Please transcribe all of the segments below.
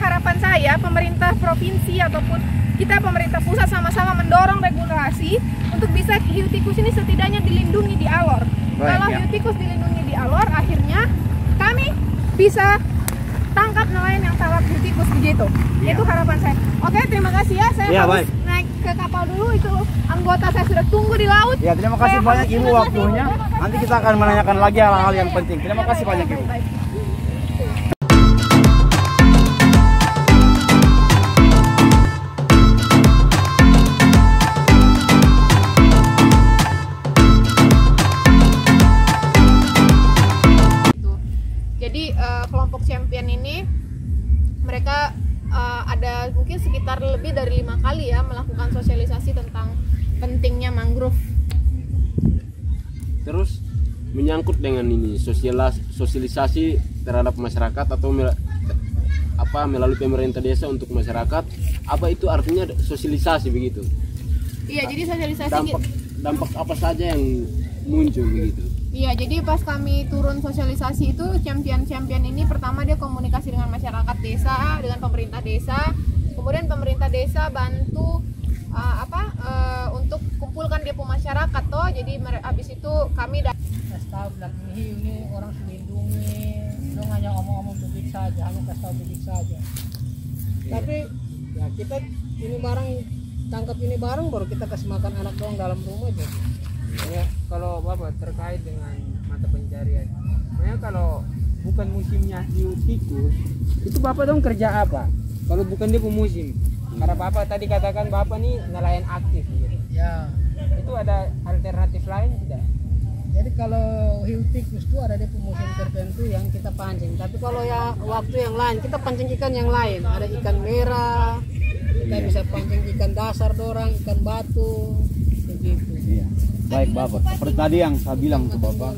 harapan saya pemerintah provinsi ataupun kita pemerintah pusat sama-sama mendorong regulasi untuk bisa hiu tikus ini setidaknya dilindungi di alor. Kalau hiu tikus dilindungi di alor, akhirnya kami bisa tangkap nelayan yang tangkap hiu tikus begitu. Itu harapan saya. Oke, terima kasih ya. Saya harus naik ke kapal dulu, itu anggota saya sudah tunggu di laut. Ya, terima kasih banyak Ibu waktunya. Nanti kita akan menanyakan lagi hal-hal yang penting. Terima kasih banyak Ibu. Jadi kelompok champion ini mereka ada mungkin sekitar lebih dari 5 kali ya melakukan sosialisasi tentang pentingnya mangrove. Terus menyangkut dengan ini sosialisasi terhadap masyarakat atau melalui pemerintah desa untuk masyarakat, apa itu artinya sosialisasi begitu? Iya, jadi sosialisasi dampak apa saja yang muncul begitu? Iya, jadi pas kami turun sosialisasi itu champion ini pertama dia komunikasi dengan masyarakat desa, dengan pemerintah desa, kemudian pemerintah desa bantu untuk kumpulkan depo masyarakat toh. Jadi habis itu kami kasih tahu bilang ini orang dilindungi, dong hanya ngomong-ngomong begitu saja, hanya kasih tahu begitu saja. Tapi ya kita ini barang tangkap ini barang baru kita kasih makan anak doang dalam rumah aja. Ya, kalau Bapak terkait dengan mata pencarian, ya kalau bukan musimnya hiu tikus, itu Bapak dong kerja apa? Kalau bukan dia musim, karena Bapak tadi katakan Bapak nih nelayan aktif gitu. Ya. Itu ada alternatif lain tidak? Jadi kalau hiu tikus itu ada di musim tertentu yang kita pancing. Tapi kalau ya waktu yang lain kita pancing ikan yang lain. Ada ikan merah, kita bisa pancing ikan dasar dorang, ikan batu, begitu. Iya. Baik Bapak, seperti tadi yang saya bilang ke Bapak,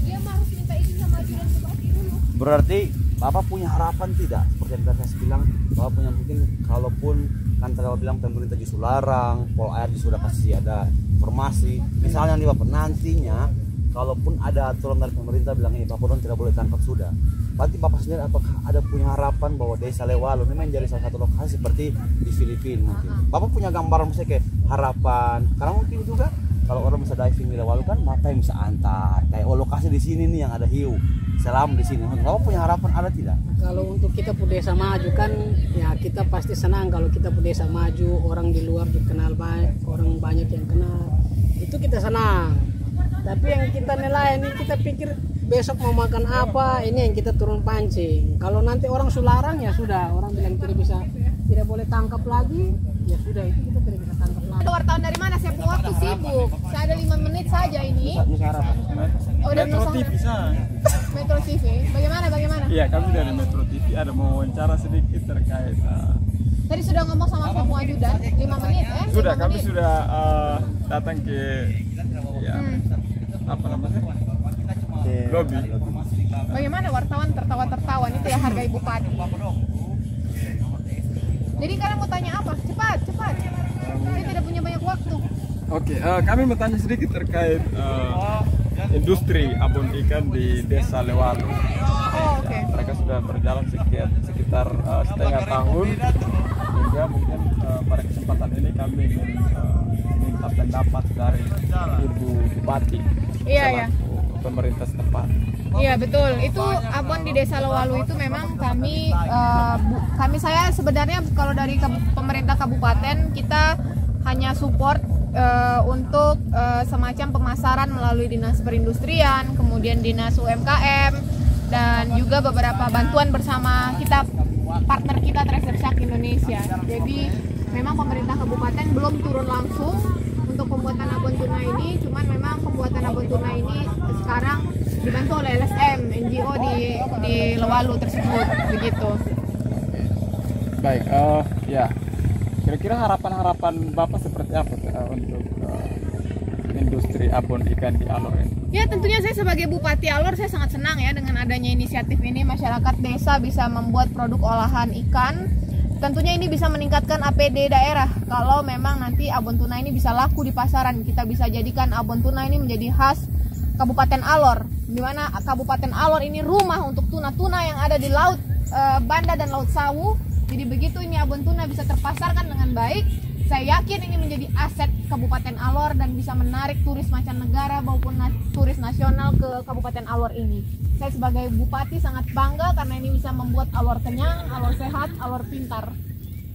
dia harus minta izin sama ajudan bupati dulu. Berarti Bapak punya harapan tidak? Seperti yang tadi saya bilang, Bapak punya mungkin kalaupun kan tadi Bapak bilang pemerintah justru larang, Pol Air sudah kasih ada informasi. Misalnya nih Bapak nantinya, kalaupun ada aturan dari pemerintah bilang ini Bapak tidak boleh tangkap sudah. Berarti Bapak sendiri apakah ada punya harapan bahwa Desa Lewalu ini menjadi salah satu lokasi seperti di Filipina mungkin? Bapak punya gambaran misalnya kayak harapan, karena mungkin juga kalau orang bisa diving di Lewalu kan Bapak yang bisa antar kayak lokasi di sini nih yang ada hiu selam di sini. Bapak punya harapan ada tidak? Kalau untuk kita desa maju kan ya kita pasti senang kalau kita desa maju, orang di luar dikenal banyak, orang banyak yang kenal, itu kita senang. Tapi yang kita nilai ini kita pikir besok mau makan apa, ini yang kita turun pancing. Kalau nanti orang sularang ya sudah, orang bilang tidak boleh tangkap lagi, ya sudah itu kita tidak bisa tangkap lagi. Wartawan dari mana? Saya punya waktu sibuk. Saya ada 5 menit saja ini. Oh, dari Metro TV Metro TV. Bagaimana? Iya, kami dari Metro TV ada mau wawancara sedikit terkait. Tadi sudah ngomong sama Pak Ajudan 5 menit Sudah, 5 kami menit. sudah datang ke ya, apa namanya? Lobby. Bagaimana wartawan tertawa-tertawa itu ya hargai bupati. Jadi kalian mau tanya apa? Cepat. Saya tidak punya banyak waktu. Oke, kami mau tanya sedikit terkait industri abon ikan di Desa Lewalu. Oke. Mereka sudah berjalan sekitar setengah tahun, hingga mungkin pada kesempatan ini kami ingin minta pendapat dari Ibu Bupati selaku pemerintah setempat. Iya betul, itu abon di Desa Lewalu itu memang saya sebenarnya kalau dari pemerintah kabupaten kita hanya support untuk semacam pemasaran melalui dinas perindustrian, kemudian dinas UMKM, dan juga beberapa bantuan bersama kita partner kita Treasure Shark Indonesia. Jadi memang pemerintah kabupaten belum turun langsung untuk pembuatan abon tuna ini, cuman memang pembuatan abon tuna ini sekarang dibantu oleh LSM, NGO di Lewalu tersebut, begitu. Baik, ya. Kira-kira harapan Bapak seperti apa untuk industri abon ikan di Alor ini? Ya tentunya saya sebagai Bupati Alor saya sangat senang ya dengan adanya inisiatif ini, masyarakat desa bisa membuat produk olahan ikan. Tentunya ini bisa meningkatkan APD daerah. Kalau memang nanti abon tuna ini bisa laku di pasaran, kita bisa jadikan abon tuna ini menjadi khas Kabupaten Alor, di mana Kabupaten Alor ini rumah untuk tuna-tuna yang ada di laut Banda dan Laut Sawu. Jadi begitu ini abon tuna bisa terpasarkan dengan baik, saya yakin ini menjadi aset Kabupaten Alor dan bisa menarik turis mancanegara maupun turis nasional ke Kabupaten Alor ini. Saya sebagai bupati sangat bangga karena ini bisa membuat Alor kenyang, Alor sehat, Alor pintar.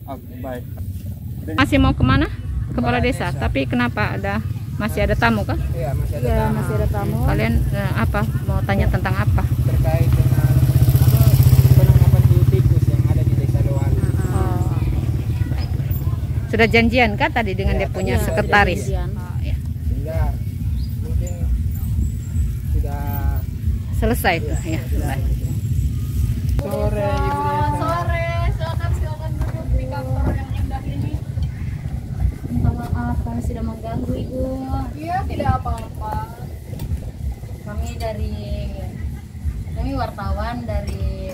Oke, baik. Masih mau kemana? Kepala desa. Tapi kenapa masih ada tamu kah? Iya, masih ada Ya, tamu. masih ada tamu. Kalian apa? Mau tanya tentang apa? Terkait dengan penangkapan hiu tikus yang ada di Desa Lewali. Sudah janjian kah tadi dengan dia punya iya, sekretaris? janjian. Oh, ya. Sehingga mungkin sudah Selesai. Ya, selesai. sore Ibu Desa. Sore, silakan duduk di kantor yang indah ini. Minta maaf kami sudah mengganggu Ibu. Iya, tidak apa-apa. Kami wartawan dari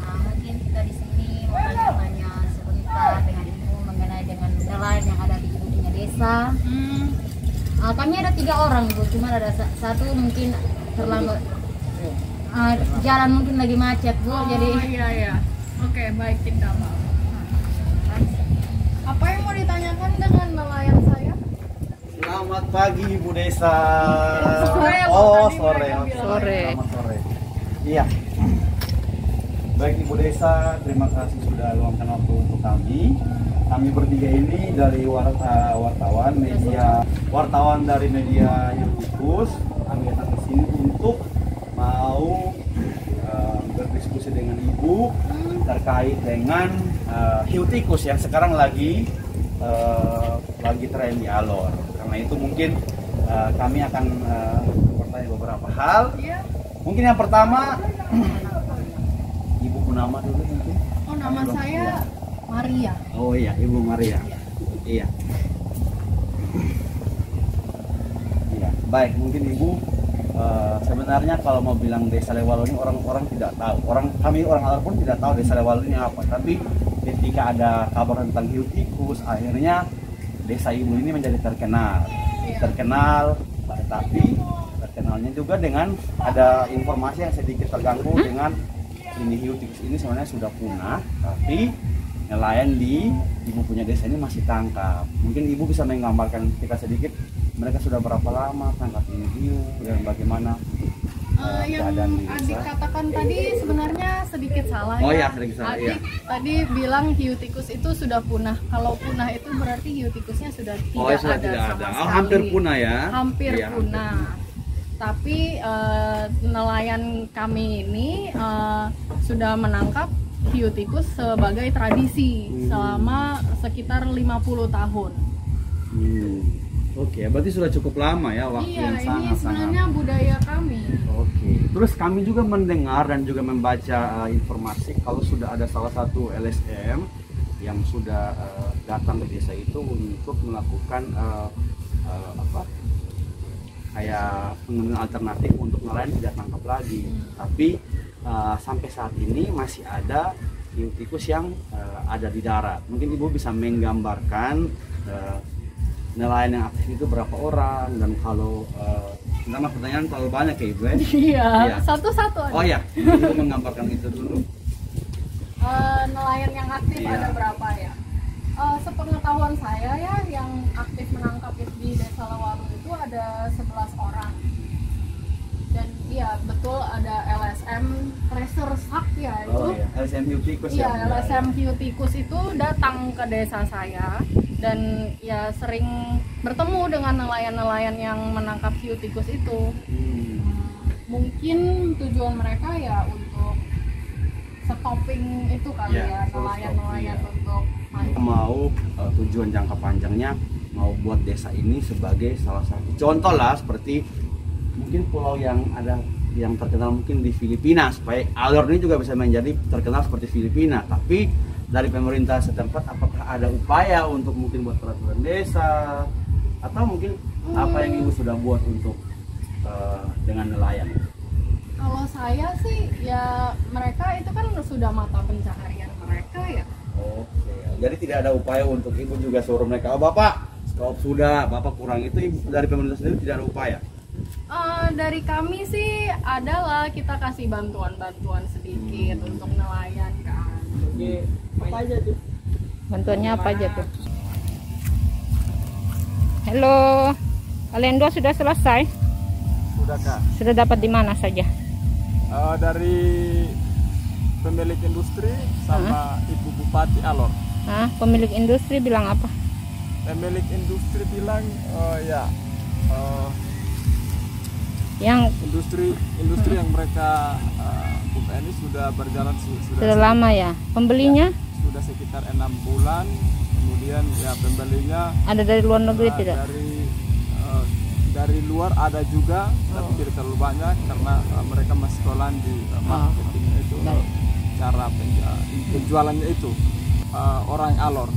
mungkin kita di sini mau tanya-tanya sebentar dengan Ibu mengenai dengan nelayan yang ada di Ibu punya desa. Kami ada 3 orang Ibu, cuma ada satu mungkin terlambat. Jalan mungkin lagi macet Bu, jadi Iya. Oke, baik, tidak apa-apa. Apa yang mau ditanyakan dengan nelayan saya? Selamat pagi Ibu Desa. Sore, Pak. Oh, Tadi sore. mereka Oke. bilang. Sore. Selamat sore. Iya. Baik Ibu Desa, terima kasih sudah luangkan waktu untuk kami. Kami bertiga ini dari wartawan dari media Yutikus. Kami datang ke sini untuk mau berdiskusi dengan Ibu terkait dengan hiu tikus yang sekarang lagi tren di Alor. Karena itu mungkin kami akan bertanya beberapa hal. Mungkin yang pertama, Ibu nama dulu mungkin. Oh, nama saya Maria. Oh iya, Ibu Maria. Iya. Iya, baik. Mungkin Ibu sebenarnya kalau mau bilang Desa Lewalo ini orang-orang tidak tahu. Kami orang Alor pun tidak tahu Desa Lewalo ini apa. Tapi ketika ada kabar tentang hiu tikus, akhirnya desa Ibu ini menjadi terkenal. Tapi terkenalnya juga dengan ada informasi yang sedikit terganggu dengan ini hiu tikus ini sebenarnya sudah punah, tapi nelayan di Ibu punya desa ini masih tangkap. Mungkin Ibu bisa menggambarkan kita sedikit, mereka sudah berapa lama tangkap ini hiu dan bagaimana Yang keadaan di adik desa. katakan tadi sebenarnya sedikit salah. Oh ya. ya, sedikit salah, Adik iya. tadi bilang hiu tikus itu sudah punah. Kalau punah itu berarti hiu tikusnya sudah tidak Oh, sudah ada tidak sama ada. sekali. Oh, hampir punah ya. Hampir Iya, punah. Tapi nelayan kami ini sudah menangkap hiu tikus sebagai tradisi selama sekitar 50 tahun. Oke, berarti sudah cukup lama ya waktu Iya, yang ini sangat-sangat. sebenarnya budaya kami. Oke. Terus kami juga mendengar dan juga membaca informasi kalau sudah ada salah satu LSM yang sudah datang ke desa itu untuk melakukan kayak pengembangan alternatif untuk nelayan tidak tangkap lagi. Tapi sampai saat ini masih ada hiu tikus yang ada di darat. Mungkin Ibu bisa menggambarkan nelayan yang aktif itu berapa orang, dan kalau pertama pertanyaan terlalu banyak ya Ibu ya? Iya, Iya. satu-satu aja. Oh ya, Ibu menggambarkan itu dulu. Nelayan yang aktif Iya. ada berapa ya? Sepengetahuan saya ya, yang aktif menangkap di Desa Lewalo itu ada 11 orang. Dan iya betul ada LSM Treasure Shark ya itu. Oh iya, LSM hiu tikus Iya, ya. LSM hiu tikus itu datang ke desa saya dan ya sering bertemu dengan nelayan-nelayan yang menangkap hiu tikus itu. Mungkin tujuan mereka ya untuk stopping itu kali Ya, ya, nelayan-nelayan iya. untuk mancing. Mau tujuan jangka panjangnya mau buat desa ini sebagai salah satu contoh lah, seperti mungkin pulau yang ada yang terkenal mungkin di Filipina, supaya Alor ini juga bisa menjadi terkenal seperti Filipina. Tapi dari pemerintah setempat apakah ada upaya untuk mungkin buat peraturan desa atau mungkin apa yang Ibu sudah buat untuk dengan nelayan? Kalau saya sih ya mereka itu kan sudah mata pencaharian mereka ya. Oke, jadi tidak ada upaya untuk Ibu juga suruh mereka, oh Bapak stop sudah, Bapak kurang, itu Ibu dari pemerintah sendiri tidak ada upaya? Dari kami sih adalah kita kasih bantuan-bantuan sedikit untuk nelayan kan. Apa aja tuh? Bantuannya apa aja tuh? Halo, kalian dua sudah selesai? Sudah Kak. Sudah dapat di mana saja? Dari pemilik industri sama Ibu Bupati Alor. Pemilik industri bilang apa? Pemilik industri bilang Yang industri yang mereka buka ini sudah berjalan sudah lama ya. Pembelinya? Sudah sekitar 6 bulan. Kemudian ya pembelinya Ada dari luar negeri tidak? Dari luar ada juga, tapi tidak terlalu banyak karena mereka masih sekolah di marketingnya itu, cara penjualannya itu orang Alor.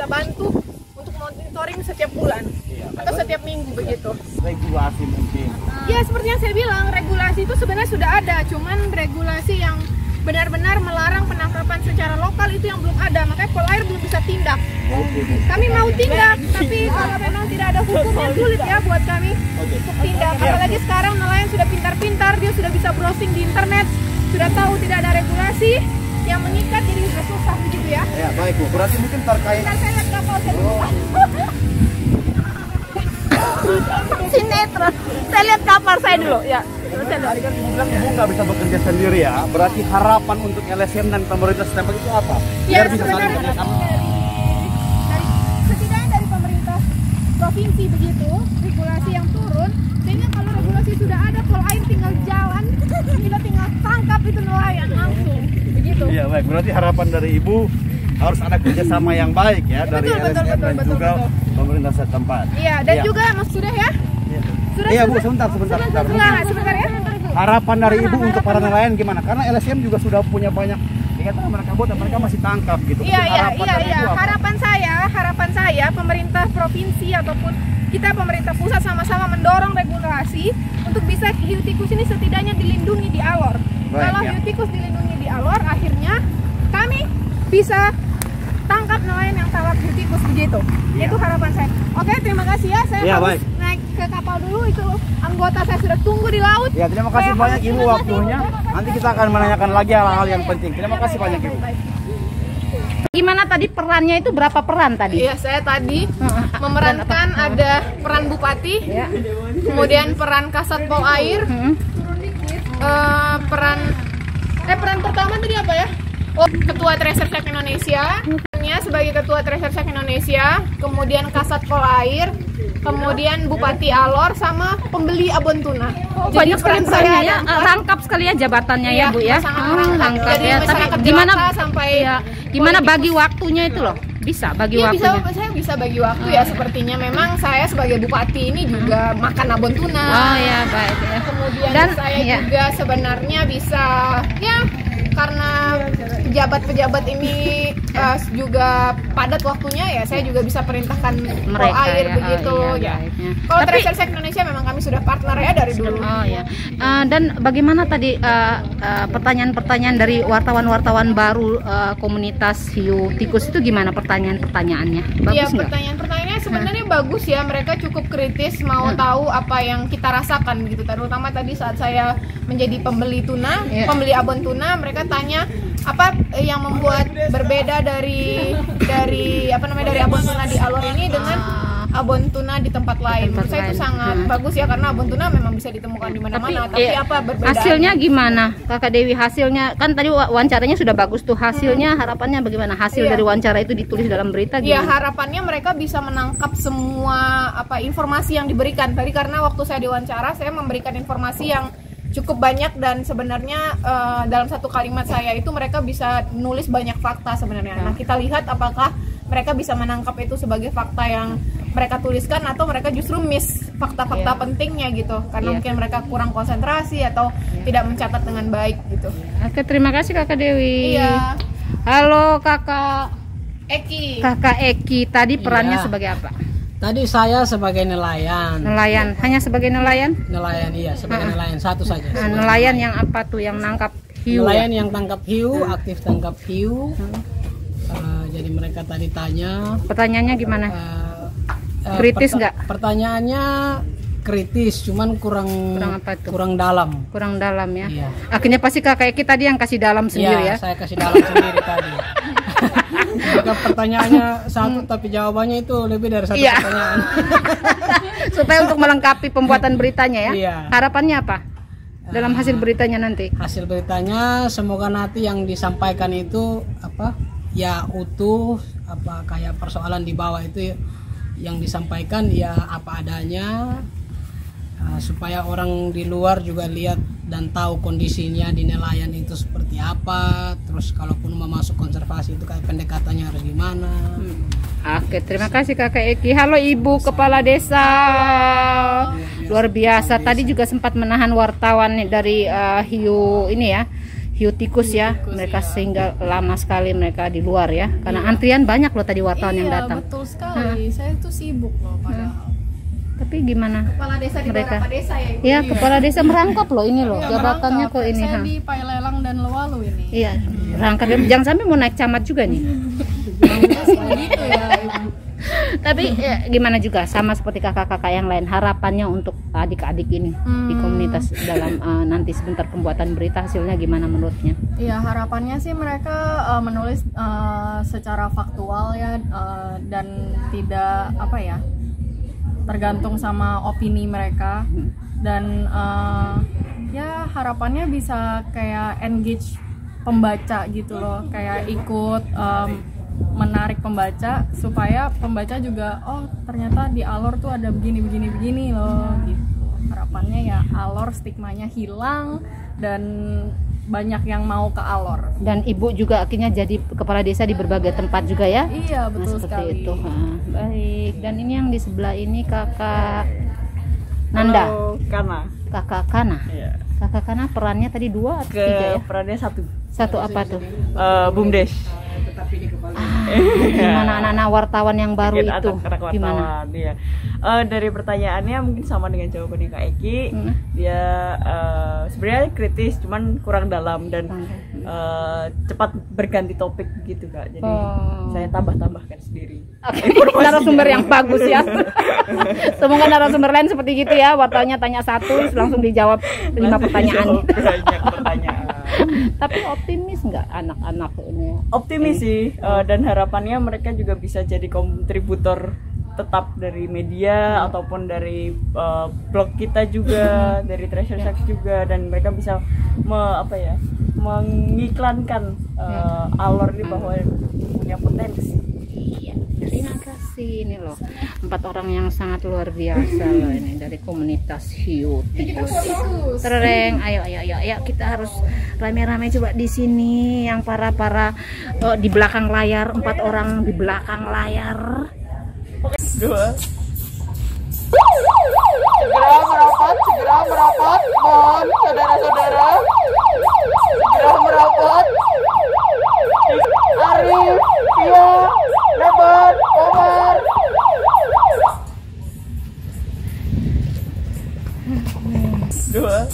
Bantu untuk monitoring setiap bulan atau setiap minggu begitu. Regulasi mungkin. Ya seperti yang saya bilang, regulasi itu sebenarnya sudah ada, cuman regulasi yang benar-benar melarang penangkapan secara lokal itu yang belum ada, makanya Polair belum bisa tindak. Kami mau tindak, tapi kalau memang tidak ada hukumnya sulit ya buat kami untuk tindak. Apalagi sekarang nelayan sudah pintar-pintar, dia sudah bisa browsing di internet, sudah tahu tidak ada regulasi yang mengikat, jadi sudah susah begitu ya. Ya baik Bu, berarti mungkin terkait. Bentar, saya lihat kapal saya dulu. Sinetron. Saya lihat kapal saya dulu ya. Tadi kan Ibu bilang Ibu nggak bisa bekerja sendiri ya. Berarti harapan untuk LSM dan pemerintah setempat itu apa? Biar bisa saling kerjasama. Setidaknya dari pemerintah provinsi begitu, regulasi yang turun, sehingga kalau regulasi sudah ada, Polair tinggal jalan, kita tinggal tangkap itu nelayan langsung. Begitu. Iya baik, berarti harapan dari Ibu harus ada kerjasama yang baik ya dari LSM dan juga pemerintah setempat. Iya, dan juga sudah ya? Iya Bu, sebentar. Sebentar ya. Harapan dari Ibu untuk para nelayan gimana? Karena LSM juga sudah punya banyak dikatakan mereka buat dan mereka masih tangkap gitu. Iya. Harapan saya pemerintah provinsi ataupun kita pemerintah pusat sama-sama mendorong regulasi untuk bisa hiu tikus ini setidaknya dilindungi di Alor. Kalau hiu tikus dilindungi di Alor, akhirnya kami bisa tangkap nelayan yang tangkap hiu tikus begitu. Itu harapan saya. Oke, terima kasih ya. Saya harus naik ke kapal dulu, itu anggota saya sudah tunggu di laut. Ya, terima kasih banyak Ibu waktunya. Nanti kita akan menanyakan lagi hal-hal yang penting. Terima kasih banyak Ibu. Gimana tadi perannya itu, berapa peran tadi? Iya, saya tadi memerankan ada peran bupati, kemudian peran Kasat Polair, peran pertama tadi apa ya? Ketua Treasure Shack Indonesia, sebagai Ketua Treasure Shack Indonesia, kemudian Kasat Polair, kemudian Bupati Alor, sama pembeli abon tuna. Jadi banyak sekali perannya ya, rangkap sekali ya jabatannya ya Bu ya. Rangkap ya. Tapi gimana sampai gimana bagi waktunya itu loh? Bisa bagi waktunya? Saya bisa bagi waktu ya, sepertinya memang saya sebagai bupati ini juga makan abon tuna. Oh ya, baik ya. Kemudian saya juga sebenarnya bisa ya, karena pejabat-pejabat ini juga padat waktunya ya, saya juga bisa perintahkan Polair ya, begitu ya. Kalau Treasure Shack Indonesia memang kami sudah partner ya dari dulu. Oh ya. Dan bagaimana tadi pertanyaan-pertanyaan dari wartawan-wartawan baru komunitas hiu tikus itu, gimana pertanyaan-pertanyaannya? Bagus ya, nggak? Pertanyaan-pertanyaannya sebenarnya bagus ya, mereka cukup kritis, mau tahu apa yang kita rasakan gitu. Terutama tadi saat saya menjadi pembeli tuna, pembeli abon tuna, mereka tanya apa yang membuat berbeda dari abon tuna di Alor ini dengan abon tuna di tempat lain. Menurut saya itu sangat bagus ya, karena abon tuna memang bisa ditemukan di mana-mana. Tapi apa berbeda? Hasilnya gimana, Kakak Dewi? Hasilnya kan tadi wawancaranya sudah bagus tuh. Hasilnya harapannya bagaimana? Hasil dari wawancara itu ditulis dalam berita gimana? Ya, harapannya mereka bisa menangkap semua informasi yang diberikan tadi, karena waktu saya diwawancara saya memberikan informasi yang cukup banyak, dan sebenarnya dalam satu kalimat saya itu mereka bisa nulis banyak fakta sebenarnya. Nah, kita lihat apakah mereka bisa menangkap itu sebagai fakta yang mereka tuliskan atau mereka justru miss fakta-fakta pentingnya gitu, karena mungkin mereka kurang konsentrasi atau tidak mencatat dengan baik gitu. Oke, terima kasih Kakak Dewi. Iya. Halo Kakak Eki. Kakak Eki, tadi perannya sebagai apa? Tadi saya sebagai nelayan. Nelayan, hanya sebagai nelayan? Nelayan, iya, sebagai nelayan satu saja. Nah, nelayan yang apa tuh, yang nangkap hiu? Nelayan yang tangkap hiu, aktif tangkap hiu. Jadi mereka tadi tanya. Pertanyaannya gimana? Kritis nggak? Pertanyaannya kritis, cuman kurang apa tuh? kurang dalam. Kurang dalam ya. Iya. Akhirnya pasti Kakak Eki tadi yang kasih dalam sendiri ya. Saya kasih dalam sendiri tadi. Jika pertanyaannya satu tapi jawabannya itu lebih dari satu pertanyaan. Supaya untuk melengkapi pembuatan beritanya ya. Iya. Harapannya apa? Dalam hasil beritanya nanti? Hasil beritanya semoga nanti yang disampaikan itu apa? Ya utuh, apa kayak persoalan di bawah itu yang disampaikan ya apa adanya, supaya orang di luar juga lihat dan tahu kondisinya di nelayan itu seperti apa. Terus kalaupun mau masuk konservasi itu kayak pendekatannya harus gimana. Oke, terima kasih Kakak Eki. Halo Ibu Kepala Desa. Luar biasa. Tadi juga sempat menahan wartawan dari hiu ini ya, hiu tikus ya. Mereka sehingga lama sekali mereka di luar ya, karena antrian banyak loh tadi wartawan yang datang. Betul sekali. Saya tuh sibuk loh padahal. Tapi gimana? Kepala desa di mereka? beberapa desa ya, Ibu. Iya, kepala desa merangkap loh ini loh. Jabatannya kok ini. Saya di Pailelang dan Lewalu ini. Iya, merangkap. Jangan sampai mau naik camat juga nih. Gitu ya. Tapi ya, gimana juga sama seperti kakak-kakak yang lain, harapannya untuk adik-adik ini di komunitas dalam nanti sebentar pembuatan berita hasilnya gimana menurutnya? Iya, harapannya sih mereka menulis secara faktual ya, dan tidak apa ya, tergantung sama opini mereka, dan ya harapannya bisa kayak engage pembaca gitu loh, kayak ikut menarik pembaca supaya pembaca juga oh ternyata di Alor tuh ada begini loh gitu. Harapannya ya Alor stigmanya hilang dan banyak yang mau ke Alor. Dan Ibu juga akhirnya jadi kepala desa di berbagai tempat juga ya? Iya, betul seperti sekali. itu. Baik. Dan ini yang di sebelah ini Kakak Nanda. Halo, Kana. Kakak Kana. Iya. Kakak Kana perannya tadi 2 atau 3 ya? Perannya satu. Satu apa tuh? Bumdes. Gimana anak-anak wartawan yang baru Mungkin itu? anak-anak Gimana? wartawan, iya. Dari pertanyaannya mungkin sama dengan jawabannya Kak Eki. Dia sebenarnya kritis, cuman kurang dalam dan cepat berganti topik gitu Kak. Jadi saya tambahkan sendiri. Oke, narasumber yang bagus ya. Semoga narasumber lain seperti gitu ya. Wartawannya tanya satu, langsung dijawab 5 pertanyaan. Banyak pertanyaan. Tapi optimis nggak anak-anak ini? Optimis sih, dan harapannya mereka juga bisa jadi kontributor tetap dari media ataupun dari blog kita juga, dari Treasure Sex juga, dan mereka bisa mengiklankan Alor ini bahwa punya potensi. Iya, terima kasih. Ini loh 4 orang yang sangat luar biasa loh ini dari komunitas hiu tikus. Tereng, ayo kita harus rame-rame coba di sini yang para di belakang layar, 4 orang di belakang layar. Dua. Segera merapat, mohon saudara-saudara segera merapat. Arif, Tia, Lebat, Omar. Dua.